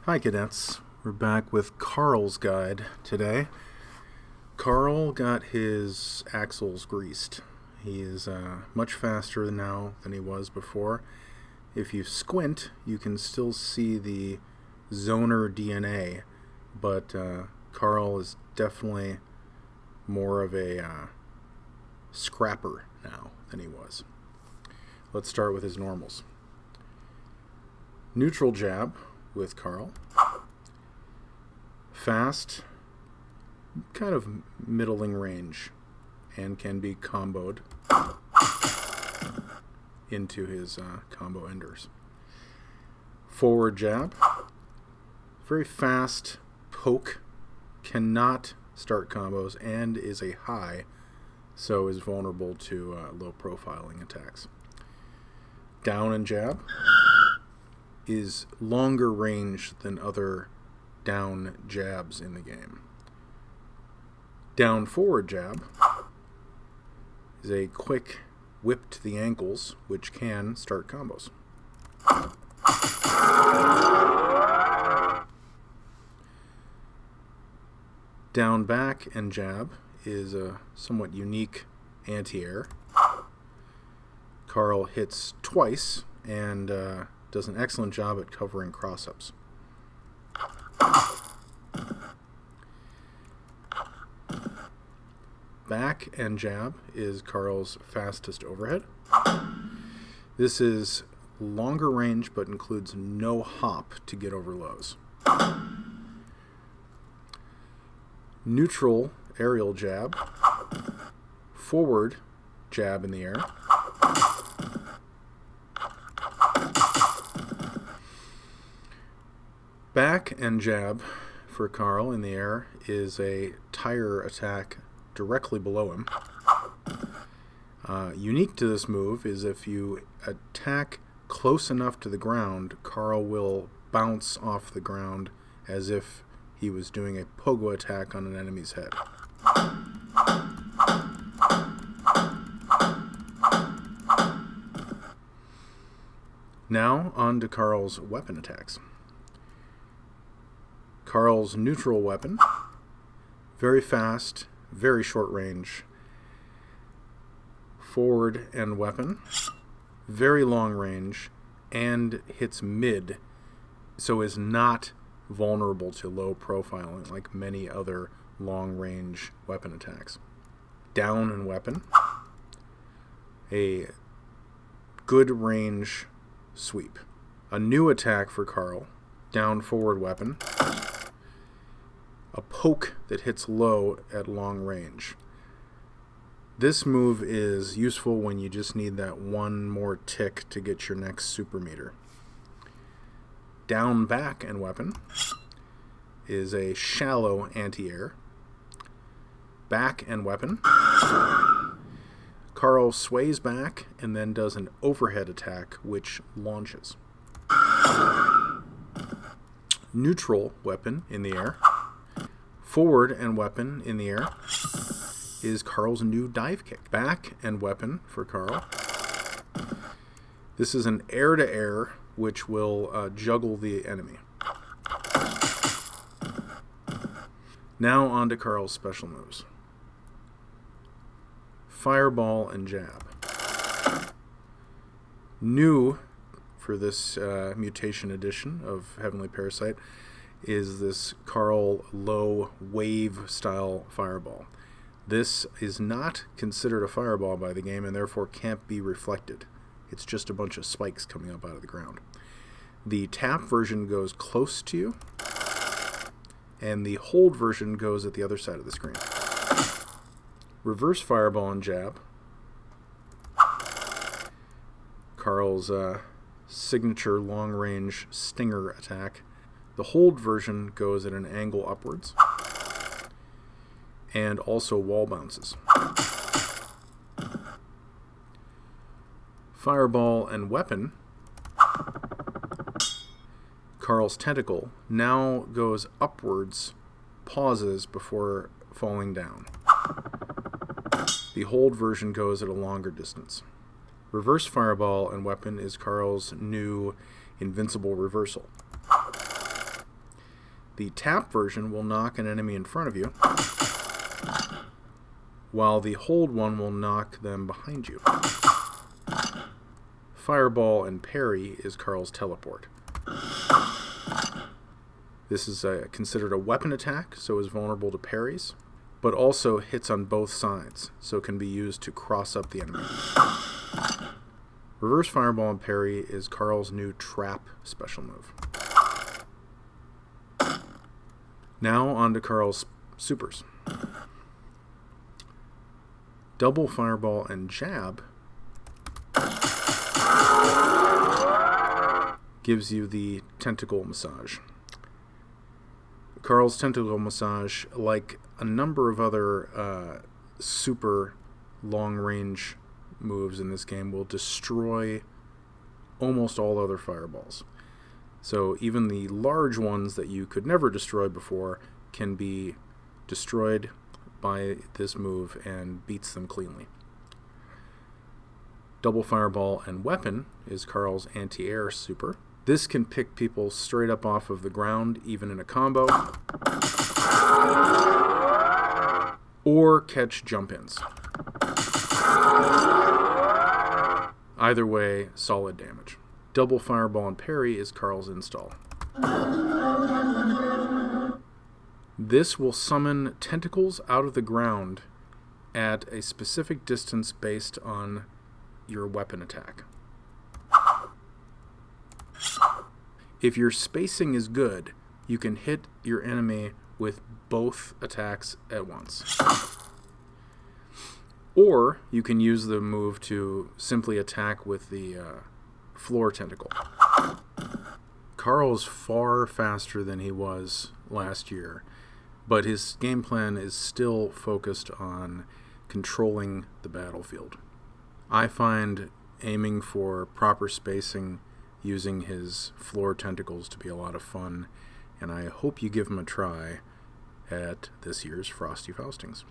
Hi cadets, we're back with Kawrl's guide today. Kawrl got his axles greased. He is much faster now than he was before. If you squint, you can still see the zoner DNA, but Kawrl is definitely more of a scrapper now than he was. Let's start with his normals. Neutral jab with Kawrl. Fast, kind of middling range, and can be comboed into his combo enders. Forward jab, very fast poke, cannot start combos, and is a high, so is vulnerable to low profiling attacks. Down and jab is longer range than other down jabs in the game. Down forward jab is a quick whip to the ankles, which can start combos. Down back and jab is a somewhat unique anti-air. Kawrl hits twice and does an excellent job at covering cross-ups. Back and jab is Kawrl's fastest overhead. This is longer range but includes no hop to get over lows. Neutral aerial jab. Forward jab in the air. Back and jab for Kawrl in the air is a tire attack directly below him. Unique to this move is if you attack close enough to the ground, Kawrl will bounce off the ground as if he was doing a pogo attack on an enemy's head. Now on to Kawrl's weapon attacks. Kawrl's neutral weapon, very fast, very short range. Forward and weapon, very long range, and hits mid, so is not vulnerable to low profiling like many other long range weapon attacks. Down and weapon, a good range sweep. A new attack for Kawrl, down forward weapon, a poke that hits low at long range. This move is useful when you just need that one more tick to get your next super meter. Down back and weapon is a shallow anti-air. Back and weapon, Kawrl sways back and then does an overhead attack which launches. Neutral weapon in the air. Forward and weapon in the air is Kawrl's new dive kick. Back and weapon for Kawrl. This is an air-to-air which will juggle the enemy. Now on to Kawrl's special moves. Fireball and jab. New for this mutation edition of Heavenly Parasite is this Kawrl low wave style fireball. This is not considered a fireball by the game and therefore can't be reflected. It's just a bunch of spikes coming up out of the ground. The tap version goes close to you, and the hold version goes at the other side of the screen. Reverse fireball and jab. Kawrl's signature long-range stinger attack. The hold version goes at an angle upwards, and also wall bounces. Fireball and weapon. Kawrl's tentacle now goes upwards, pauses before falling down. The hold version goes at a longer distance. Reverse fireball and weapon is Kawrl's new invincible reversal. The tap version will knock an enemy in front of you, while the hold one will knock them behind you. Fireball and parry is Kawrl's teleport. This is considered a weapon attack, so is vulnerable to parries, but also hits on both sides, so can be used to cross up the enemy. Reverse fireball and parry is Kawrl's new trap special move. Now on to Kawrl's supers. Double fireball and jab gives you the tentacle massage. Kawrl's tentacle massage, like a number of other super long-range moves in this game, will destroy almost all other fireballs. So even the large ones that you could never destroy before can be destroyed by this move and beats them cleanly. Double fireball and weapon is Kawrl's anti-air super. This can pick people straight up off of the ground, even in a combo, or catch jump-ins. Either way, solid damage. Double fireball and parry is Kawrl's install. This will summon tentacles out of the ground at a specific distance based on your weapon attack. If your spacing is good, you can hit your enemy with both attacks at once. Or you can use the move to simply attack with the floor tentacle. Kawrl's far faster than he was last year, but his game plan is still focused on controlling the battlefield. I find aiming for proper spacing using his floor tentacles to be a lot of fun, and I hope you give him a try at this year's Frosty Faustings.